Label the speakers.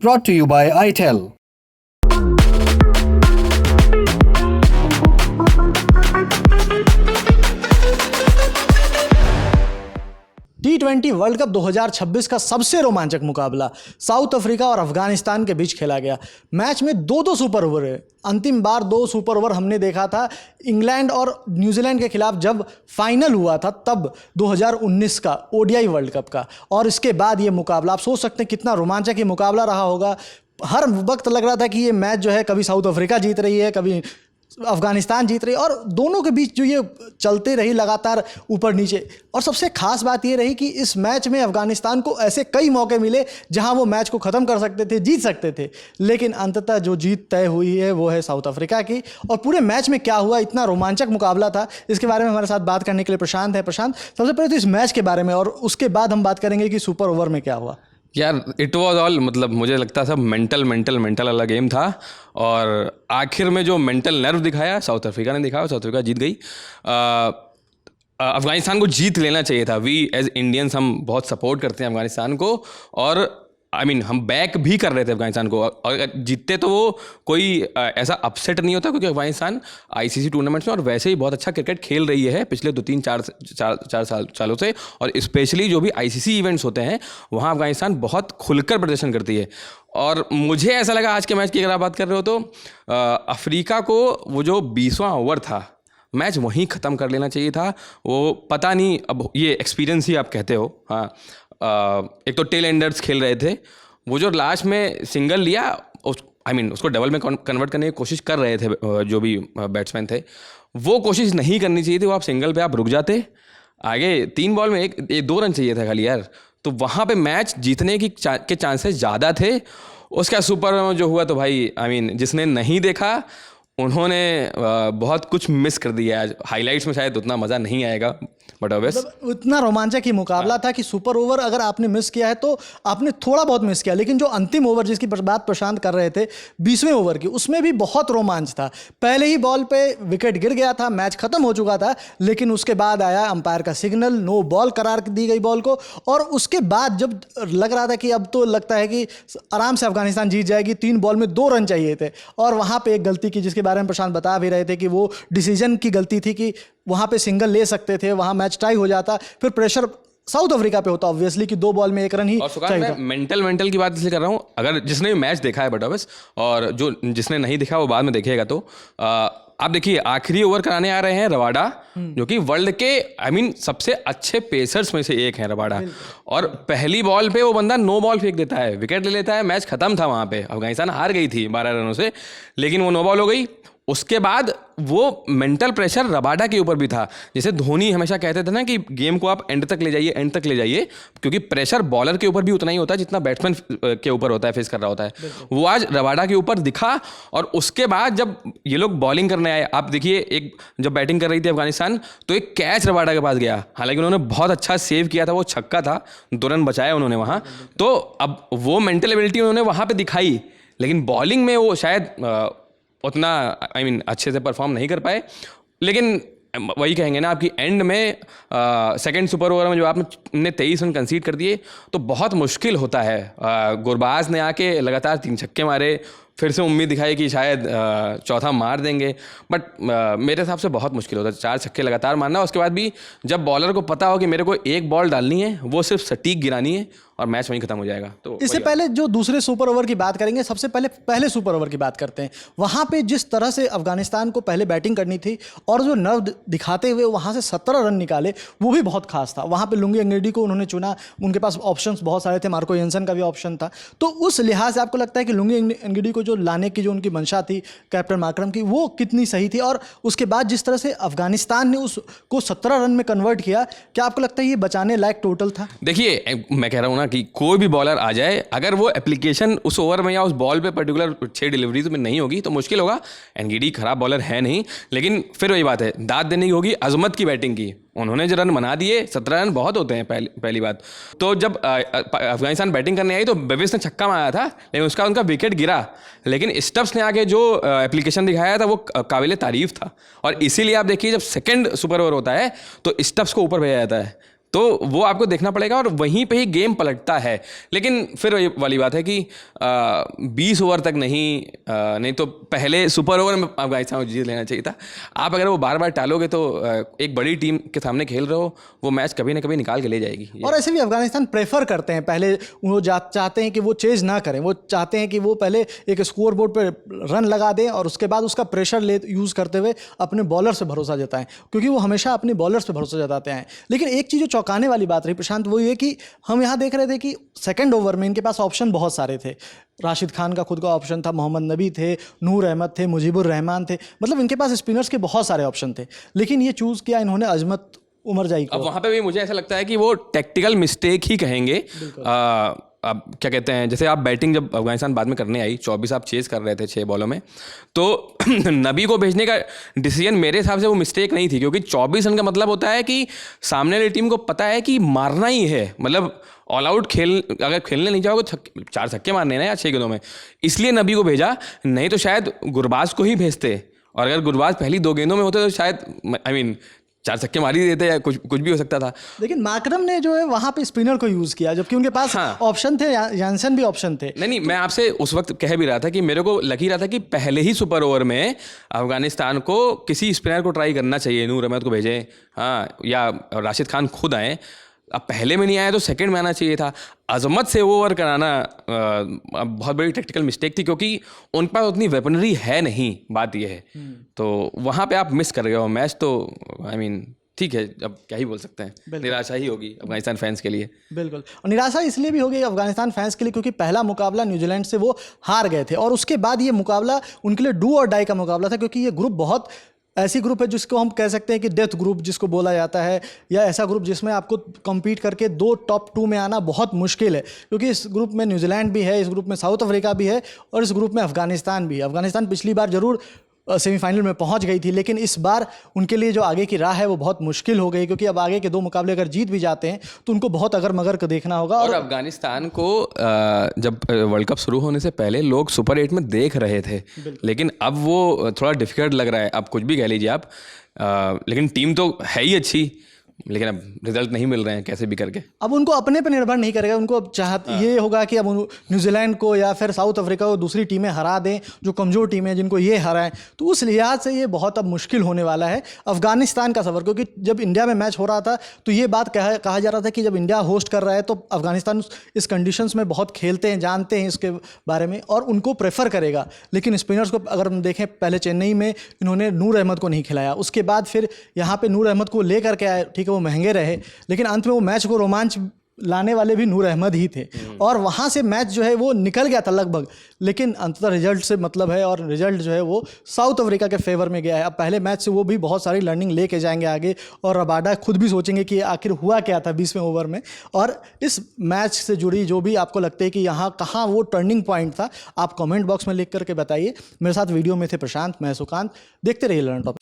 Speaker 1: Brought to you by ITEL.
Speaker 2: T20 world cup 2026 का सबसे रोमांचक मुकाबला साउथ अफ्रीका और अफगानिस्तान के बीच खेला गया। मैच में दो सुपर ओवर है। अंतिम बार 2 सुपर ओवर हमने देखा था इंग्लैंड और न्यूजीलैंड के खिलाफ जब फाइनल हुआ था, तब 2019 का ओडीआई वर्ल्ड कप का। और इसके बाद ये मुकाबला, आप सोच सकते हैं कितना रोमांचक ये मुकाबला रहा होगा। हर वक्त लग रहा था कि ये मैच जो है कभी साउथ अफ्रीका जीत रही है, कभी अफगानिस्तान जीत रही, और दोनों के बीच जो ये चलते रही लगातार ऊपर नीचे। और सबसे खास बात ये रही कि इस मैच में अफगानिस्तान को ऐसे कई मौके मिले जहां वो मैच को ख़त्म कर सकते थे, जीत सकते थे, लेकिन अंततः जो जीत तय हुई है वो है साउथ अफ्रीका की। और पूरे मैच में क्या हुआ, इतना रोमांचक मुकाबला था, इसके बारे में हमारे साथ बात करने के लिए प्रशांत है। प्रशांत, सबसे पहले तो इस मैच के बारे में, और उसके बाद हम बात करेंगे कि सुपर ओवर में क्या हुआ।
Speaker 3: यार इट वॉज ऑल, मतलब मुझे लगता सब मेंटल वाला गेम था। और आखिर में जो मेंटल नर्व दिखाया साउथ अफ्रीका ने दिखाया, साउथ अफ्रीका जीत गई। अफगानिस्तान को जीत लेना चाहिए था। वी एज इंडियंस हम बहुत सपोर्ट करते हैं अफगानिस्तान को, और हम बैक भी कर रहे थे अफगानिस्तान को। और अगर जीतते तो वो कोई ऐसा अपसेट नहीं होता, क्योंकि अफगानिस्तान आईसीसी टूर्नामेंट्स में और वैसे ही बहुत अच्छा क्रिकेट खेल रही है पिछले 2-3-4 सालों से। और स्पेशली जो भी आईसीसी इवेंट्स होते हैं वहाँ अफगानिस्तान बहुत खुलकर प्रदर्शन करती है। और मुझे ऐसा लगा आज के मैच की अगर आप बात कर रहे हो तो अफ्रीका को वो जो 20वां ओवर था, मैच वहीं ख़त्म कर लेना चाहिए था। वो पता नहीं, अब ये एक्सपीरियंस ही आप कहते हो। हाँ, एक तो टेल एंडर्स खेल रहे थे, वो जो लास्ट में सिंगल लिया उसको डबल में कन्वर्ट करने की कोशिश कर रहे थे जो भी बैट्समैन थे, वो कोशिश नहीं करनी चाहिए थी। वो आप सिंगल पे आप रुक जाते, आगे 3 बॉल में 2 रन चाहिए था खाली यार, तो वहाँ पे मैच जीतने के चांसेस ज़्यादा थे। उसका सुपर में जो हुआ तो भाई जिसने नहीं देखा उन्होंने बहुत कुछ मिस कर दिया। आज हाइलाइट्स में शायद उतना मज़ा नहीं आएगा, बट
Speaker 2: मतलब इतना रोमांचक ही मुकाबला था कि सुपर ओवर अगर आपने मिस किया है तो आपने थोड़ा बहुत मिस किया। लेकिन जो अंतिम ओवर जिसकी बात प्रशांत कर रहे थे 20वें ओवर की, उसमें भी बहुत रोमांच था। पहले ही बॉल पे विकेट गिर गया था, मैच खत्म हो चुका था, लेकिन उसके बाद आया अंपायर का सिग्नल, नो बॉल करार दी गई बॉल को। और उसके बाद जब लग रहा था कि अब तो लगता है कि आराम से अफगानिस्तान जीत जाएगी, 3 बॉल में 2 रन चाहिए थे, और वहाँ पर एक गलती की जिसके बारे में प्रशांत बता भी रहे थे कि वो डिसीजन की गलती थी कि वहाँ पे सिंगल ले सकते थे, वहाँ मैच टाई हो जाता, फिर प्रेशर साउथ अफ्रीका पे होता ऑब्वियसली कि 2 बॉल में 1 रन ही चाहिए।
Speaker 3: मैं मेंटल की बात इसलिए कर रहा हूँ, अगर जिसने भी मैच देखा है बटोबस, और जो जिसने नहीं देखा वो बाद में देखेगा, तो आप देखिए आखिरी ओवर कराने आ रहे हैं रबाडा, जो कि वर्ल्ड के सबसे अच्छे पेसर्स में से एक है रबाडा। और पहली बॉल पे वो बंदा 9 बॉल फेंक देता है, विकेट ले लेता है, मैच खत्म था वहाँ पे। अफगानिस्तान हार गई थी 12 रनों से, लेकिन वो 9 बॉल हो गई। उसके बाद वो मेंटल प्रेशर रबाडा के ऊपर भी था। जैसे धोनी हमेशा कहते थे ना कि गेम को आप एंड तक ले जाइए, क्योंकि प्रेशर बॉलर के ऊपर भी उतना ही होता है जितना बैट्समैन के ऊपर होता है, फेस कर रहा होता है। वो आज रबाडा के ऊपर दिखा। और उसके बाद जब ये लोग बॉलिंग करने आए, आप देखिए जब बैटिंग कर रही थी अफगानिस्तान, तो एक कैच रबाडा के पास गया, हालांकि उन्होंने बहुत अच्छा सेव किया था, वो छक्का था, 2 रन बचाए उन्होंने वहाँ। तो अब वो मेंटल एबिलिटी उन्होंने वहाँ पर दिखाई, लेकिन बॉलिंग में वो शायद उतना अच्छे से परफॉर्म नहीं कर पाए। लेकिन वही कहेंगे ना, आपकी एंड में सेकंड सुपर ओवर में जो आपने 23 रन कंसीड कर दिए, तो बहुत मुश्किल होता है। गुरबाज ने आके लगातार 3 छक्के मारे, फिर से उम्मीद दिखाई कि शायद चौथा मार देंगे, बट मेरे हिसाब से बहुत मुश्किल होता है 4 छक्के लगातार मारना। उसके बाद भी जब बॉलर को पता हो कि मेरे को 1 बॉल डालनी है, वो सिर्फ सटीक गिरानी है, और मैच वहीं खत्म हो जाएगा। तो
Speaker 2: इससे पहले जो दूसरे सुपर ओवर की बात करेंगे, सबसे पहले सुपर ओवर की बात करते हैं। वहाँ पे जिस तरह से अफगानिस्तान को पहले बैटिंग करनी थी और जो नर्व दिखाते हुए वहाँ से 17 रन निकाले, वो भी बहुत खास था। वहाँ पे लुंगी एंगडी को उन्होंने चुना, उनके पास ऑप्शंस बहुत सारे थे, मार्को येंसन का भी ऑप्शन था। तो उस लिहाज से आपको लगता है कि लुंगी एंगडी को जो लाने की जो उनकी मंशा थी कैप्टन मार्करम की, वो कितनी सही थी? और उसके बाद जिस तरह से अफगानिस्तान ने उसको 17 रन में कन्वर्ट किया, क्या आपको लगता है ये बचाने लायक टोटल था?
Speaker 3: देखिए, मैं कह रहा हूँ ना कि कोई भी बॉलर आ जाए, अगर वो एप्लीकेशन उस ओवर में या उस बॉल पे पर्टिकुलर 6 डिलीवरीज में नहीं होगी तो मुश्किल होगा। एनगीडी खराब बॉलर है नहीं, लेकिन फिर वही बात है, दाद देने की होगी अजमत की बैटिंग की। उन्होंने जो रन बना दिए, 17 रन बहुत होते हैं पहली बात। तो जब अफगानिस्तान बैटिंग करने आई तो बेविस ने छक्का मारा था, लेकिन उसका उनका विकेट गिरा, लेकिन स्टब्स ने आगे जो एप्लीकेशन दिखाया था वो काबिल तारीफ था। और इसीलिए आप देखिए जब सेकंड सुपर ओवर होता है तो स्टब्स को ऊपर भेजा जाता है। तो वो आपको देखना पड़ेगा और वहीं पे ही गेम पलटता है। लेकिन फिर ये वाली बात है कि 20 ओवर तक नहीं तो पहले सुपर ओवर में अफगानिस्तान को जीत लेना चाहिए था। आप अगर वो बार बार टालोगे तो एक बड़ी टीम के सामने खेल रहे हो, वो मैच कभी ना कभी निकाल के ले जाएगी।
Speaker 2: और ऐसे भी अफगानिस्तान प्रेफर करते हैं, पहले वो चाहते हैं कि वो चेज ना करें, वो चाहते हैं कि वो पहले एक स्कोर बोर्ड पर रन लगा दें और उसके बाद उसका प्रेशर यूज़ करते हुए अपने बॉलर से भरोसा जताएं, क्योंकि वो हमेशा अपने बॉलर्स पे भरोसा जताते हैं। लेकिन एक चीज़ जो चौंकाने वाली बात रही प्रशांत, वो ये कि हम यहाँ देख रहे थे कि सेकंड ओवर में इनके पास ऑप्शन बहुत सारे थे। राशिद खान का खुद का ऑप्शन था, मोहम्मद नबी थे, नूर अहमद थे, मुजीबुर रहमान थे, मतलब इनके पास स्पिनर्स के बहुत सारे ऑप्शन थे। लेकिन ये चूज़ किया इन्होंने अजमत उमरजाई को।
Speaker 3: अब वहाँ पे भी मुझे ऐसा लगता है कि वो टेक्टिकल मिस्टेक ही कहेंगे। अब क्या कहते हैं, जैसे आप बैटिंग जब अफगानिस्तान बाद में करने आई, 24 आप चेज कर रहे थे 6 बॉलों में, तो नबी को भेजने का डिसीजन मेरे हिसाब से वो मिस्टेक नहीं थी, क्योंकि 24 रन का मतलब होता है कि सामने वाली टीम को पता है कि मारना ही है, मतलब ऑल आउट अगर खेलने नहीं जाओगे 4 छक्के मारने ना या 6 गेंदों में, इसलिए नबी को भेजा। नहीं तो शायद गुरबाज को ही भेजते, और अगर गुरबाज पहली 2 गेंदों में होते तो शायद 4 छक्के मार ही देते या कुछ भी हो सकता था।
Speaker 2: लेकिन माकरम ने जो है वहाँ पे स्पिनर को यूज़ किया, जबकि उनके पास ऑप्शन थे, जानसन भी ऑप्शन थे।
Speaker 3: नहीं, मैं आपसे उस वक्त कह भी रहा था कि मेरे को लग ही रहा था कि पहले ही सुपर ओवर में अफगानिस्तान को किसी स्पिनर को ट्राई करना चाहिए, नूर अहमद को भेजें, हाँ, या राशिद खान खुद आए। अब पहले में नहीं आया तो सेकंड में आना चाहिए था। अजमत से ओवर कराना बहुत बड़ी टेक्टिकल मिस्टेक थी, क्योंकि उन पास उतनी वेपनरी है नहीं, बात यह है। तो वहाँ पे आप मिस कर गए हो मैच, तो ठीक है, अब क्या ही बोल सकते हैं, निराशा ही होगी अफगानिस्तान फैंस के लिए।
Speaker 2: बिल्कुल, और निराशा इसलिए भी होगी अफगानिस्तान फैंस के लिए क्योंकि पहला मुकाबला न्यूजीलैंड से वो हार गए थे, और उसके बाद ये मुकाबला उनके लिए डू और डाई का मुकाबला था, क्योंकि ये ग्रुप बहुत ऐसी ग्रुप है जिसको हम कह सकते हैं कि डेथ ग्रुप जिसको बोला जाता है, या ऐसा ग्रुप जिसमें आपको कम्पीट करके 2 टॉप 2 में आना बहुत मुश्किल है, क्योंकि इस ग्रुप में न्यूजीलैंड भी है, इस ग्रुप में साउथ अफ्रीका भी है, और इस ग्रुप में अफगानिस्तान भी है। अफगानिस्तान पिछली बार जरूर सेमीफाइनल में पहुंच गई थी, लेकिन इस बार उनके लिए जो आगे की राह है वो बहुत मुश्किल हो गई, क्योंकि अब आगे के 2 मुकाबले अगर जीत भी जाते हैं तो उनको बहुत अगर मगर को देखना होगा।
Speaker 3: और अफगानिस्तान को जब वर्ल्ड कप शुरू होने से पहले लोग सुपर 8 में देख रहे थे, लेकिन अब वो थोड़ा डिफिकल्ट लग रहा है। अब कुछ भी कह लीजिए आप, लेकिन टीम तो है ही अच्छी, लेकिन अब रिजल्ट नहीं मिल रहे हैं कैसे भी करके।
Speaker 2: अब उनको अपने पर निर्भर नहीं करेगा, उनको अब ये होगा कि अब न्यूजीलैंड को या फिर साउथ अफ्रीका को दूसरी टीमें हरा दें, जो कमज़ोर टीमें जिनको ये हराएं, तो उस लिहाज से ये बहुत अब मुश्किल होने वाला है अफगानिस्तान का सफ़र। क्योंकि जब इंडिया में मैच हो रहा था तो ये बात कहा जा रहा था कि जब इंडिया होस्ट कर रहा है तो अफगानिस्तान इस कंडीशंस में बहुत खेलते हैं, जानते हैं इसके बारे में, और उनको प्रेफर करेगा। लेकिन स्पिनर्स को अगर हम देखें, पहले चेन्नई में इन्होंने नूर अहमद को नहीं खिलाया, उसके बाद फिर यहाँ पर नूर अहमद को लेकर के आए, ठीक है वो महंगे रहे, लेकिन अंत में वो मैच को रोमांच लाने वाले भी नूर अहमद ही थे, और वहाँ से मैच जो है वो निकल गया था लगभग, लेकिन अंततः रिजल्ट से मतलब है, और रिजल्ट जो है वो साउथ अफ्रीका के फेवर में गया है। अब पहले मैच से वो भी बहुत सारी लर्निंग लेके जाएंगे आगे, और रबाडा खुद भी सोचेंगे कि आखिर हुआ क्या था 20वें ओवर में। और इस मैच से जुड़ी जो भी आपको लगता है कि यहाँ कहाँ वो टर्निंग पॉइंट था, आप कमेंट बॉक्स में लिख करके बताइए। मेरे साथ वीडियो में थे प्रशांत, मैं सुकांत, देखते रहिए लर्न टॉपिक।